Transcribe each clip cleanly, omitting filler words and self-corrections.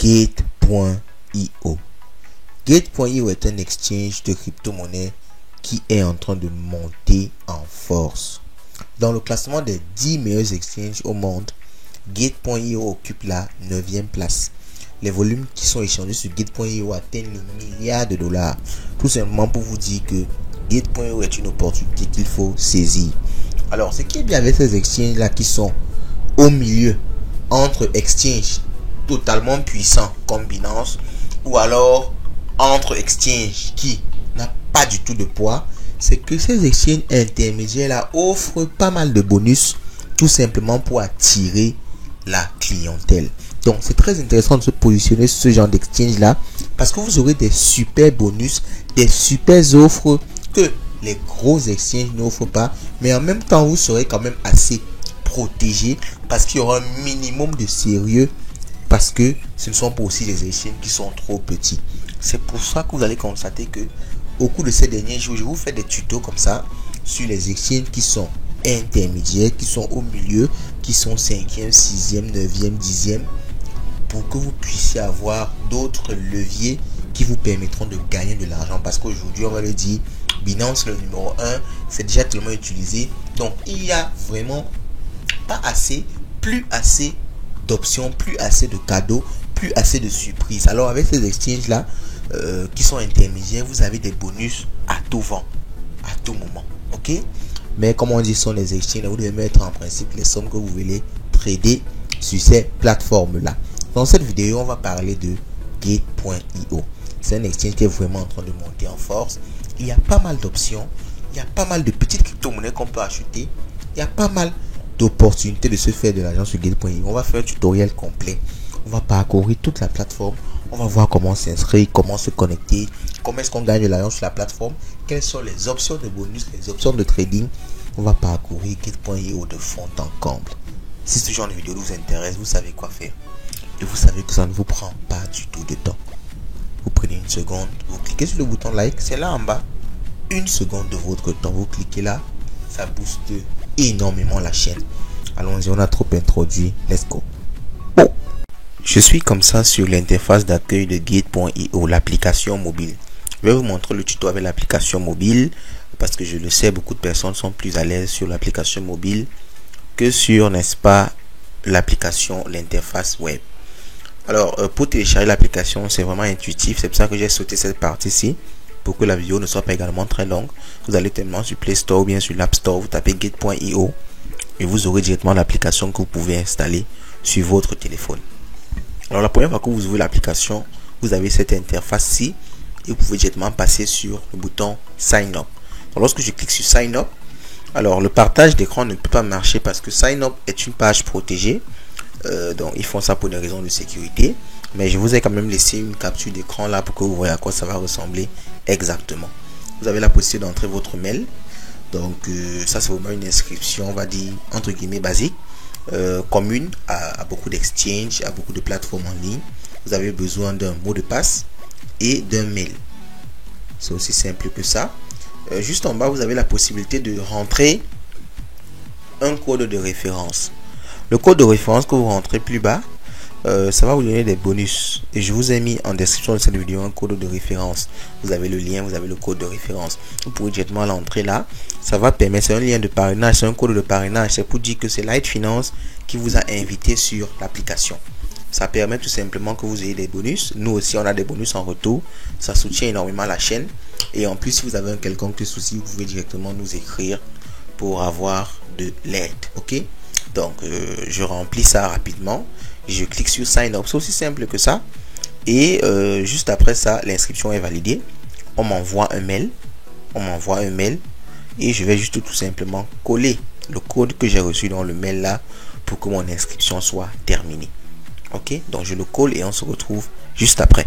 Gate.io. Gate.io est un exchange de crypto-monnaie qui est en train de monter en force. Dans le classement des 10 meilleurs exchanges au monde, Gate.io occupe la 9e place. Les volumes qui sont échangés sur Gate.io atteignent le milliard de dollars. Tout simplement pour vous dire que Gate.io est une opportunité qu'il faut saisir. Alors, ce qui est bien avec ces exchanges-là qui sont au milieu entre exchanges totalement puissants comme Binance ou alors entre exchanges qui n'ont pas du tout de poids, c'est que ces exchanges intermédiaires-là offrent pas mal de bonus tout simplement pour attirer la clientèle. Donc, c'est très intéressant de se positionner sur ce genre d'exchange-là parce que vous aurez des super bonus, des super offres que les gros exchanges n'offrent pas, mais en même temps, vous serez quand même assez protégé parce qu'il y aura un minimum de sérieux parce que ce ne sont pas aussi les exchanges qui sont trop petits. C'est pour ça que vous allez constater que au cours de ces derniers jours, je vous fais des tutos comme ça sur les exchanges qui sont intermédiaires, qui sont au milieu, qui sont 5e, 6e, 9e, 10e, pour que vous puissiez avoir d'autres leviers qui vous permettront de gagner de l'argent. Parce qu'aujourd'hui, on va le dire, Binance, le numéro 1, c'est déjà tellement utilisé. Donc, il y a vraiment pas assez, plus assez d'options, plus assez de cadeaux, plus assez de surprises. Alors, avec ces exchanges-là, qui sont intermédiaires, vous avez des bonus à tout vent, à tout moment. Ok? Mais comme on dit, ce sont les exchanges, vous devez mettre en principe les sommes que vous voulez trader sur ces plateformes-là. Dans cette vidéo, on va parler de Gate.io. C'est un exchange qui est vraiment en train de monter en force. Il y a pas mal d'options. Il y a pas mal de petites crypto-monnaies qu'on peut acheter. Il y a pas mal d'opportunités de se faire de l'argent sur Gate.io. On va faire un tutoriel complet. On va parcourir toute la plateforme. On va voir comment s'inscrire, comment se connecter, comment est-ce qu'on gagne de l'argent sur la plateforme, quelles sont les options de bonus, les options de trading. On va parcourir Gate.io de fond en comble. Si ce genre de vidéo vous intéresse, vous savez quoi faire. Et vous savez que ça ne vous prend pas du tout de temps. Vous prenez une seconde, vous cliquez sur le bouton like, c'est là en bas. Une seconde de votre temps, vous cliquez là, ça booste énormément la chaîne. Allons-y, on a trop introduit, let's go. Je suis comme ça sur l'interface d'accueil de Gate.io, l'application mobile. Je vais vous montrer le tuto avec l'application mobile parce que je le sais, beaucoup de personnes sont plus à l'aise sur l'application mobile que sur, n'est-ce pas, l'application, l'interface web. Alors, pour télécharger l'application, c'est vraiment intuitif. C'est pour ça que j'ai sauté cette partie-ci pour que la vidéo ne soit pas également très longue. Vous allez tellement sur Play Store ou bien sur l'App Store, vous tapez Gate.io et vous aurez directement l'application que vous pouvez installer sur votre téléphone. Alors, la première fois que vous ouvrez l'application, vous avez cette interface-ci et vous pouvez directement passer sur le bouton Sign Up. Donc, lorsque je clique sur Sign Up, alors le partage d'écran ne peut pas marcher parce que Sign Up est une page protégée. Donc, ils font ça pour des raisons de sécurité. Mais je vous ai quand même laissé une capture d'écran là pour que vous voyez à quoi ça va ressembler exactement. Vous avez la possibilité d'entrer votre mail. Donc, ça c'est vraiment une inscription, on va dire, entre guillemets, basique. Commune à beaucoup d'exchanges, à beaucoup de plateformes en ligne. Vous avez besoin d'un mot de passe et d'un mail. C'est aussi simple que ça. Juste en bas, vous avez la possibilité de rentrer un code de référence. Le code de référence que vous rentrez plus bas, ça va vous donner des bonus. Et je vous ai mis en description de cette vidéo un code de référence. Vous avez le lien, vous avez le code de référence. Vous pouvez directement l'entrer là. Ça va permettre, c'est un lien de parrainage, c'est un code de parrainage. C'est pour dire que c'est Light Finance qui vous a invité sur l'application. Ça permet tout simplement que vous ayez des bonus. Nous aussi, on a des bonus en retour. Ça soutient énormément la chaîne. Et en plus, si vous avez un quelconque souci, vous pouvez directement nous écrire pour avoir de l'aide. Ok? Donc, je remplis ça rapidement. Je clique sur Sign Up. C'est aussi simple que ça. Et juste après ça, l'inscription est validée. On m'envoie un mail. Et je vais juste tout simplement coller le code que j'ai reçu dans le mail là pour que mon inscription soit terminée. Ok, donc je le colle et on se retrouve juste après.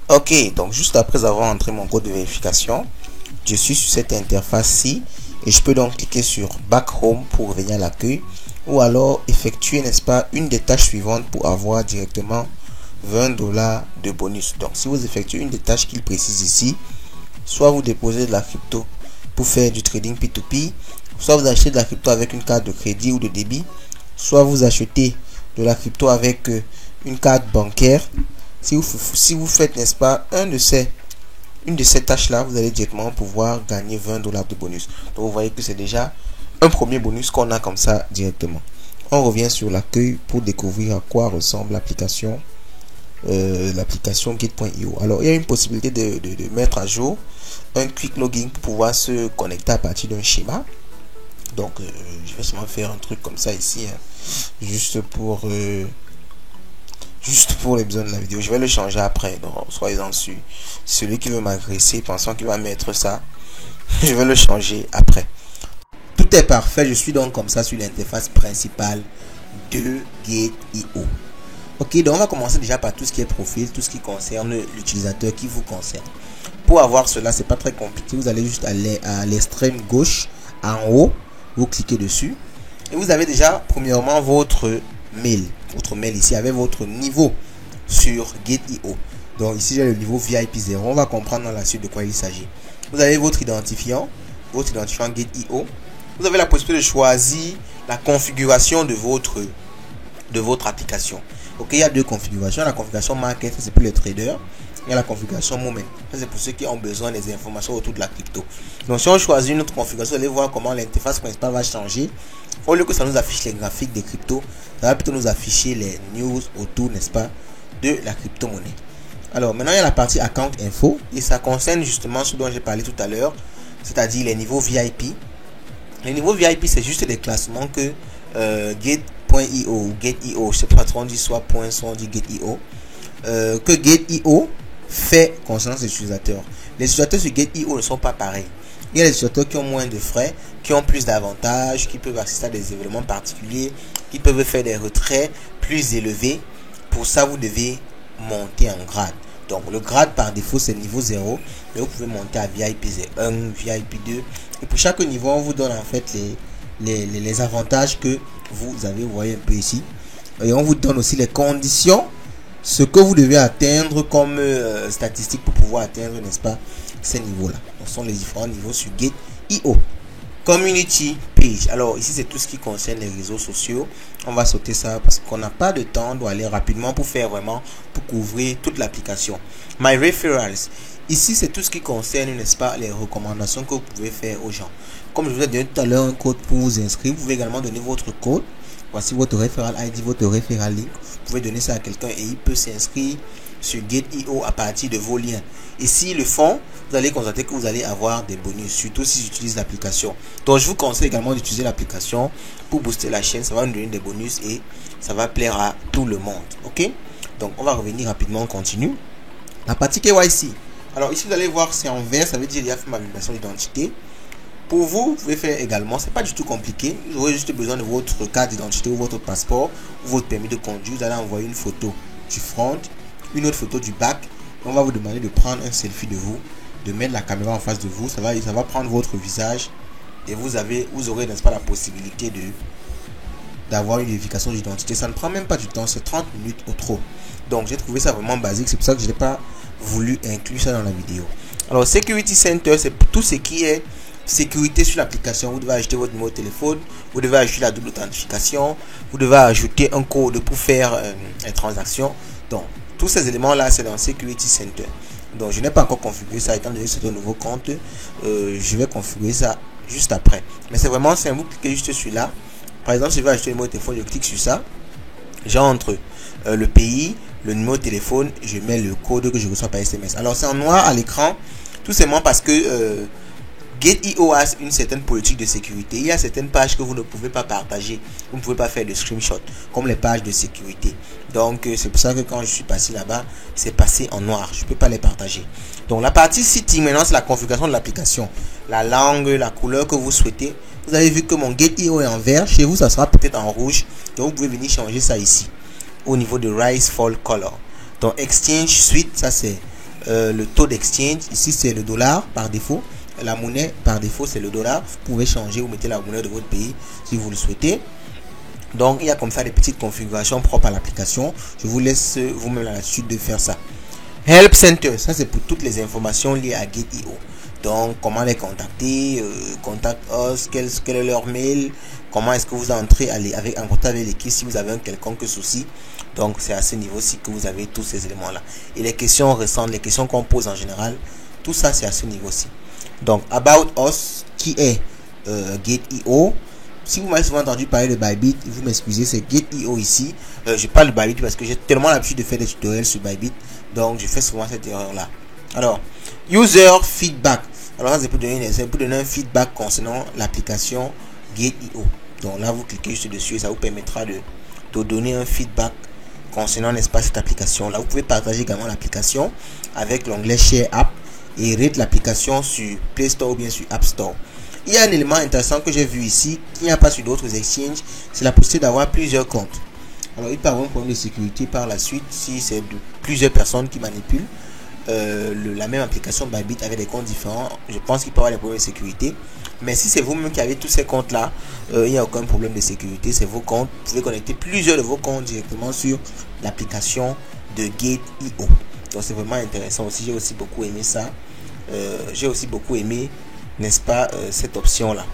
Ok, donc juste après avoir entré mon code de vérification, je suis sur cette interface-ci et je peux donc cliquer sur Back Home pour revenir à l'accueil ou alors effectuer, n'est-ce pas, une des tâches suivantes pour avoir directement 20 $ de bonus. Donc si vous effectuez une des tâches qu'il précise ici, soit vous déposez de la crypto pour faire du trading P2P, soit vous achetez de la crypto avec une carte de crédit ou de débit, soit vous achetez de la crypto avec une carte bancaire, si vous faites, n'est-ce pas, une de ces tâches là, vous allez directement pouvoir gagner $20 de bonus. Donc vous voyez que c'est déjà un premier bonus qu'on a comme ça directement. On revient sur l'accueil pour découvrir à quoi ressemble l'application Gate.io. Alors il y a une possibilité de mettre à jour un quick login pour pouvoir se connecter à partir d'un schéma. Donc je vais seulement faire un truc comme ça ici, hein, juste pour les besoins de la vidéo. Je vais le changer après, donc soyez-en sûrs. Celui qui veut m'agresser pensant qu'il va mettre ça, je vais le changer après. Tout est parfait, je suis donc comme ça sur l'interface principale de Gate.io. Ok, donc on va commencer déjà par tout ce qui est profil, tout ce qui concerne l'utilisateur qui vous concerne. Pour avoir cela, c'est pas très compliqué. Vous allez juste aller à l'extrême gauche, en haut, vous cliquez dessus et vous avez déjà premièrement votre mail ici avec votre niveau sur Gate.io. Donc ici j'ai le niveau VIP 0. On va comprendre dans la suite de quoi il s'agit. Vous avez votre identifiant Gate.io. Vous avez la possibilité de choisir la configuration de votre application. Ok, il y a deux configurations. La configuration market, c'est pour les traders. Il y a la configuration moment. C'est pour ceux qui ont besoin des informations autour de la crypto. Donc si on choisit une autre configuration, vous allez voir comment l'interface principale va changer. Au lieu que ça nous affiche les graphiques des cryptos, ça va plutôt nous afficher les news autour, n'est-ce pas, de la crypto-monnaie. Alors maintenant il y a la partie account info et ça concerne justement ce dont j'ai parlé tout à l'heure, c'est-à-dire les niveaux VIP. Les niveaux VIP, c'est juste des classements que Gate.io ou Gate.io, je sais pas trop on dit soit point, soit on dit Gate.io, que Gate.io fait concernant les utilisateurs. Les utilisateurs sur Gate.io ne sont pas pareils. Il y a des utilisateurs qui ont moins de frais, qui ont plus d'avantages, qui peuvent assister à des événements particuliers, qui peuvent faire des retraits plus élevés. Pour ça, vous devez monter en grade. Donc, le grade par défaut, c'est niveau 0. Mais vous pouvez monter à VIP 1, VIP 2. Et pour chaque niveau, on vous donne en fait les avantages que vous avez. Vous voyez un peu ici. Et on vous donne aussi les conditions, ce que vous devez atteindre comme statistique pour pouvoir atteindre, n'est-ce pas, ces niveaux-là. Ce sont les différents niveaux sur Gate.io. Community page. Alors ici c'est tout ce qui concerne les réseaux sociaux. On va sauter ça parce qu'on n'a pas de temps. On doit aller rapidement pour couvrir toute l'application. My referrals. Ici c'est tout ce qui concerne, n'est-ce pas, les recommandations que vous pouvez faire aux gens. Comme je vous ai donné tout à l'heure un code pour vous inscrire, vous pouvez également donner votre code. Voici votre referral ID, votre referral link. Vous pouvez donner ça à quelqu'un et il peut s'inscrire sur Gate.io à partir de vos liens. Et s'ils le font, vous allez constater que vous allez avoir des bonus, surtout si j'utilise l'application. Donc je vous conseille également d'utiliser l'application pour booster la chaîne. Ça va nous donner des bonus et ça va plaire à tout le monde. Ok, donc on va revenir rapidement, on continue. La partie KYC. Alors ici vous allez voir, c'est en vert, ça veut dire il y a fait ma validation d'identité. Pour vous, vous pouvez faire également, c'est pas du tout compliqué. Vous aurez juste besoin de votre carte d'identité ou votre passeport ou votre permis de conduire. Vous allez envoyer une photo du front, une autre photo du back. On va vous demander de prendre un selfie de vous, de mettre la caméra en face de vous. Ça va prendre votre visage et vous aurez, n'est-ce pas, la possibilité d'avoir une vérification d'identité. Ça ne prend même pas du temps, c'est 30 minutes au trop. Donc j'ai trouvé ça vraiment basique, c'est pour ça que je n'ai pas voulu inclure ça dans la vidéo. Alors Security Center, c'est tout ce qui est sécurité sur l'application. Vous devez ajouter votre numéro de téléphone, vous devez ajouter la double authentification, vous devez ajouter un code pour faire les transactions. Donc tous ces éléments là, c'est dans Security Center. Donc je n'ai pas encore configuré ça, étant donné que c'est un nouveau compte. Je vais configurer ça juste après. Mais c'est vraiment simple, vous cliquez juste sur là. Par exemple, si je veux ajouter le numéro de téléphone, je clique sur ça, j'entre le pays, le numéro de téléphone, je mets le code que je reçois par SMS. Alors c'est en noir à l'écran, tout simplement parce que Gate.io a une certaine politique de sécurité. Il y a certaines pages que vous ne pouvez pas partager. Vous ne pouvez pas faire de screenshot, comme les pages de sécurité. Donc, c'est pour ça que quand je suis passé là-bas, c'est passé en noir. Je ne peux pas les partager. Donc, la partie setting, maintenant, c'est la configuration de l'application. La langue, la couleur que vous souhaitez. Vous avez vu que mon Gate.io est en vert. Chez vous, ça sera peut-être en rouge. Donc, vous pouvez venir changer ça ici, au niveau de Rise Fall Color. Donc, Exchange Suite, ça c'est le taux d'exchange. Ici, c'est le dollar par défaut. La monnaie par défaut c'est le dollar. Vous pouvez changer ou mettez la monnaie de votre pays si vous le souhaitez. Donc il y a comme ça des petites configurations propres à l'application. Je vous laisse vous-même la suite de faire ça. Help Center, ça c'est pour toutes les informations liées à Gate.io. Donc comment les contacter, contact us, quel est leur mail, comment est-ce que vous entrez en contact avec l'équipe si vous avez un quelconque souci. Donc c'est à ce niveau-ci que vous avez tous ces éléments-là. Et les questions récentes, les questions qu'on pose en général, tout ça c'est à ce niveau-ci. Donc About Us, qui est Gate.io. Si vous m'avez souvent entendu parler de Bybit, vous m'excusez, c'est Gate.io ici. Je parle de Bybit parce que j'ai tellement l'habitude de faire des tutoriels sur Bybit, donc je fais souvent cette erreur-là. Alors, User Feedback. Alors là, c'est pour donner un feedback concernant l'application Gate.io. Donc là, vous cliquez juste dessus et ça vous permettra de donner un feedback concernant, n'est-ce pas, cette application. Là, vous pouvez partager également l'application avec l'onglet Share App et rate l'application sur Play Store ou bien sur App Store. Il y a un élément intéressant que j'ai vu ici, qu'il n'y a pas sur d'autres exchanges, c'est la possibilité d'avoir plusieurs comptes. Alors, il peut y avoir un problème de sécurité par la suite si c'est plusieurs personnes qui manipulent la même application Bybit avec des comptes différents. Je pense qu'il peut y avoir des problèmes de sécurité. Mais si c'est vous-même qui avez tous ces comptes-là, il n'y a aucun problème de sécurité. C'est vos comptes. Vous pouvez connecter plusieurs de vos comptes directement sur l'application de Gate.io. Donc, c'est vraiment intéressant aussi. J'ai aussi beaucoup aimé ça. J'ai aussi beaucoup aimé, n'est-ce pas, cette option-là.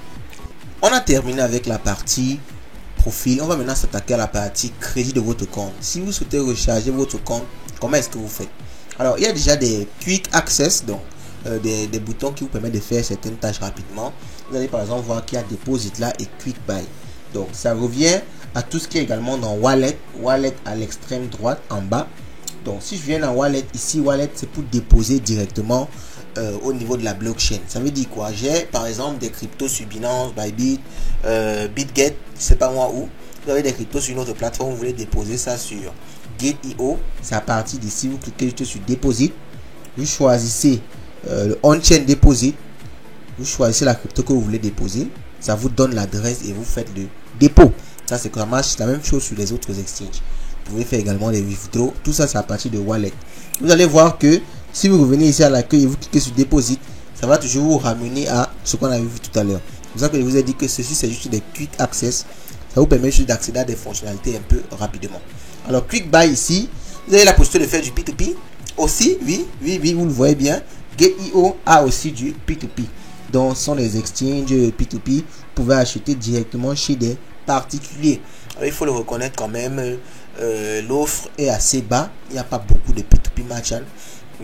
On a terminé avec la partie profil. On va maintenant s'attaquer à la partie crédit de votre compte. Si vous souhaitez recharger votre compte, comment est-ce que vous faites? Alors, il y a déjà des Quick Access, donc des boutons qui vous permettent de faire certaines tâches rapidement. Vous allez par exemple voir qu'il y a Deposit là et Quick Buy. Donc, ça revient à tout ce qui est également dans Wallet. Wallet à l'extrême droite en bas. Donc, si je viens dans Wallet, ici, Wallet, c'est pour déposer directement au niveau de la blockchain. Ça veut dire quoi? J'ai par exemple des cryptos sur Binance, Bybit, BitGet, je sais pas moi où. Vous avez des cryptos sur une autre plateforme, vous voulez déposer ça sur Gate.io. C'est à partir d'ici, vous cliquez juste sur Deposit. Vous choisissez le On-Chain Deposit. Vous choisissez la crypto que vous voulez déposer. Ça vous donne l'adresse et vous faites le dépôt. Ça, c'est ça marche la même chose sur les autres exchanges. Vous pouvez faire également des withdraws. Tout ça, c'est à partir de Wallet. Vous allez voir que si vous revenez ici à l'accueil et vous cliquez sur Deposit, ça va toujours vous ramener à ce qu'on avait vu tout à l'heure. C'est pour ça que je vous ai dit que ceci, c'est juste des Quick Access. Ça vous permet juste d'accéder à des fonctionnalités un peu rapidement. Alors, Quick Buy ici, vous avez la possibilité de faire du P2P. Aussi, oui, vous le voyez bien. Gate.io a aussi du P2P. Donc, ce sont les exchanges P2P. Vous pouvez acheter directement chez des particuliers. Alors, il faut le reconnaître quand même. L'offre est assez bas. Il n'y a pas beaucoup de P2P merchant.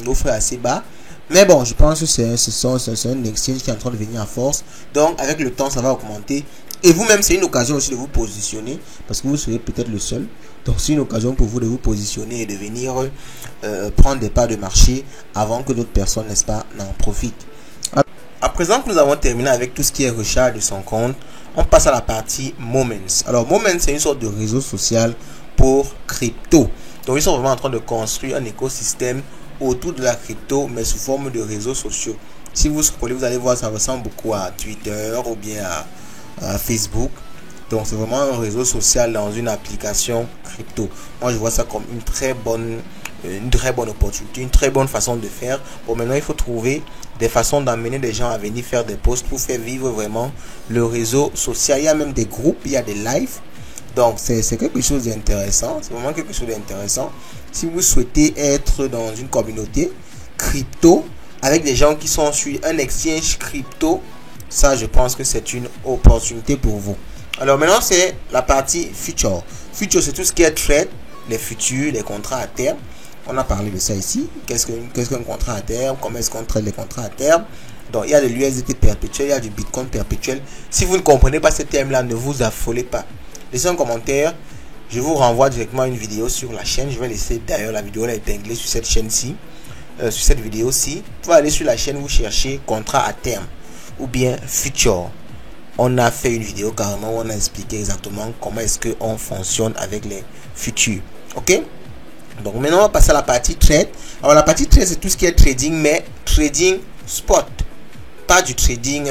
L'offre est assez bas. Mais bon, je pense que c'est un exchange qui est en train de venir à force. Donc, avec le temps, ça va augmenter. Et vous-même, c'est une occasion aussi de vous positionner. Parce que vous serez peut-être le seul. Donc, c'est une occasion pour vous de vous positionner et de venir prendre des parts de marché avant que d'autres personnes, n'est-ce pas, n'en profitent. À présent que nous avons terminé avec tout ce qui est recharge de son compte, on passe à la partie Moments. Alors, Moments, c'est une sorte de réseau social pour crypto. Donc, ils sont vraiment en train de construire un écosystème autour de la crypto, mais sous forme de réseaux sociaux. Si vous scrollez, vous allez voir, ça ressemble beaucoup à Twitter ou bien à Facebook. Donc, c'est vraiment un réseau social dans une application crypto. Moi, je vois ça comme une très bonne opportunité, une très bonne façon de faire. Bon, maintenant, il faut trouver des façons d'amener des gens à venir faire des posts pour faire vivre vraiment le réseau social. Il y a même des groupes, il y a des lives. Donc, c'est quelque chose d'intéressant. C'est vraiment quelque chose d'intéressant. Si vous souhaitez être dans une communauté crypto avec des gens qui sont sur un exchange crypto, ça, je pense que c'est une opportunité pour vous. Alors, maintenant, c'est la partie future. Future, c'est tout ce qui est trade, les futurs, les contrats à terme. On a parlé de ça ici. Qu'est-ce qu'un contrat à terme? Comment est-ce qu'on trade les contrats à terme? Donc, il y a de l'USDT perpétuel, il y a du Bitcoin perpétuel. Si vous ne comprenez pas ce terme-là, ne vous affolez pas. Laissez un commentaire. Je vous renvoie directement à une vidéo sur la chaîne. Je vais laisser d'ailleurs la vidéo épinglée sur cette chaîne-ci. Sur cette vidéo-ci. Vous pouvez aller sur la chaîne, vous cherchez contrat à terme ou bien future. On a fait une vidéo carrément où on a expliqué exactement comment est-ce qu'on fonctionne avec les futurs. Ok? Donc maintenant on va passer à la partie trade. Alors la partie trade, c'est tout ce qui est trading, mais trading spot. Pas du trading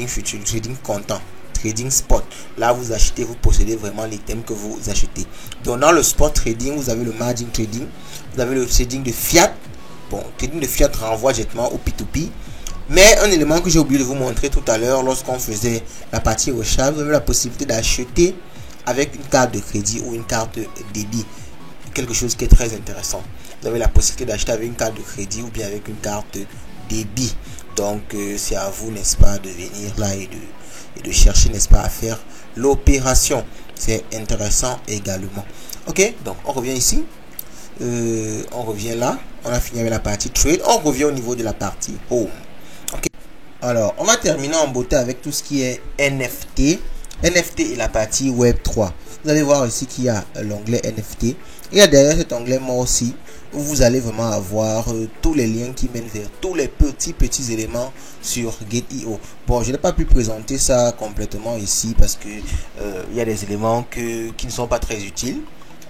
futur, du trading comptant. Trading spot. Là vous achetez, vous possédez vraiment l'item que vous achetez. Donc dans le spot trading, vous avez le margin trading. Vous avez le trading de fiat. Bon, trading de fiat renvoie directement au P2P. Mais un élément que j'ai oublié de vous montrer tout à l'heure, lorsqu'on faisait la partie recharge, vous avez la possibilité d'acheter avec une carte de crédit ou une carte débit. Quelque chose qui est très intéressant. Vous avez la possibilité d'acheter avec une carte de crédit ou bien avec une carte débit. Donc c'est à vous, n'est-ce pas, de venir là et de chercher, n'est-ce pas, à faire l'opération. C'est intéressant également. Ok, donc on revient ici. On revient là. On a fini avec la partie trade. On revient au niveau de la partie home. Ok. Alors, on va terminer en beauté avec tout ce qui est NFT. NFT et la partie Web 3. Vous allez voir ici qu'il y a l'onglet NFT. Et derrière cet onglet moi aussi, vous allez vraiment avoir tous les liens qui mènent vers tous les petits éléments sur Gate.io. Bon, je n'ai pas pu présenter ça complètement ici parce que il y a des éléments qui ne sont pas très utiles.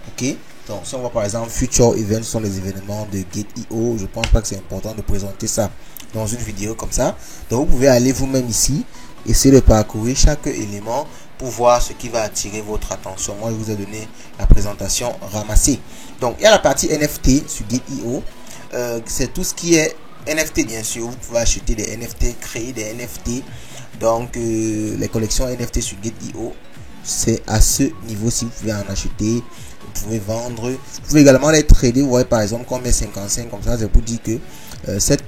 Ok. Donc, si on voit par exemple Future Events sont les événements de Gate.io, je pense pas que c'est important de présenter ça dans une vidéo comme ça. Donc, vous pouvez aller vous-même ici, essayer de parcourir chaque élément pour voir ce qui va attirer votre attention. Moi, je vous ai donné la présentation ramassée. Donc, il y a la partie NFT sur Gate.io. C'est tout ce qui est NFT, bien sûr. Vous pouvez acheter des NFT, créer des NFT. Donc, les collections NFT sur Gate.io, c'est à ce niveau-ci. Vous pouvez en acheter. Vous pouvez vendre, vous pouvez également les trader. Vous voyez par exemple qu'on met 55 comme ça, c'est pour dire que cette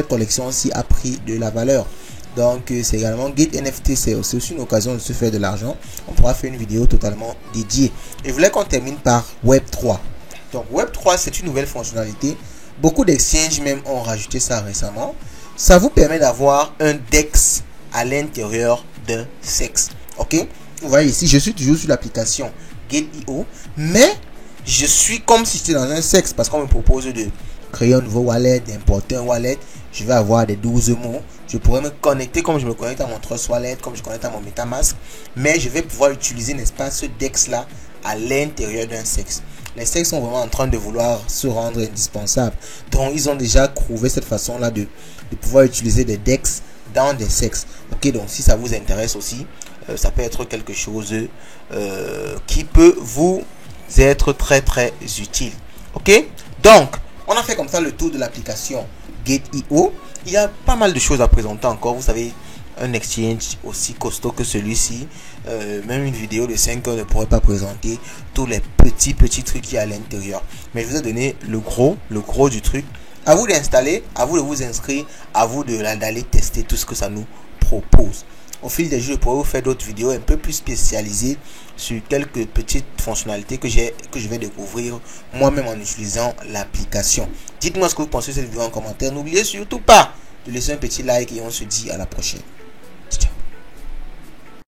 collection-ci a pris de la valeur. Donc c'est également Gate NFT, c'est aussi une occasion de se faire de l'argent. On pourra faire une vidéo totalement dédiée. Et je voulais qu'on termine par Web 3. Donc Web 3, c'est une nouvelle fonctionnalité. Beaucoup d'exchanges même ont rajouté ça récemment. Ça vous permet d'avoir un DEX à l'intérieur d'un sexe. Ok, vous voyez ici, je suis toujours sur l'application Gate.io, mais je suis comme si j'étais dans un sexe parce qu'on me propose de créer un nouveau wallet, d'importer un wallet. Je vais avoir des 12 mots. Je pourrais me connecter comme je me connecte à mon Trust Wallet, comme je connecte à mon MetaMask, mais je vais pouvoir utiliser, n'est-ce pas, ce DEX là à l'intérieur d'un sexe. Les sexes sont vraiment en train de vouloir se rendre indispensables. Donc ils ont déjà trouvé cette façon là de pouvoir utiliser des DEX dans des sexes. Ok, donc si ça vous intéresse aussi, ça peut être quelque chose qui peut vous être très utile. Ok, donc on a fait comme ça le tour de l'application Gate.io. Il y a pas mal de choses à présenter encore. Vous savez, un exchange aussi costaud que celui-ci, même une vidéo de 5 heures ne pourrait pas présenter tous les petits trucs qui y a à l'intérieur. Mais je vous ai donné le gros du truc. À vous d'installer, à vous de vous inscrire, à vous d'aller tester tout ce que ça nous propose. Au fil des jours, je pourrais vous faire d'autres vidéos un peu plus spécialisées sur quelques petites fonctionnalités que je vais découvrir moi-même en utilisant l'application. Dites-moi ce que vous pensez de cette vidéo en commentaire. N'oubliez surtout pas de laisser un petit like et on se dit à la prochaine.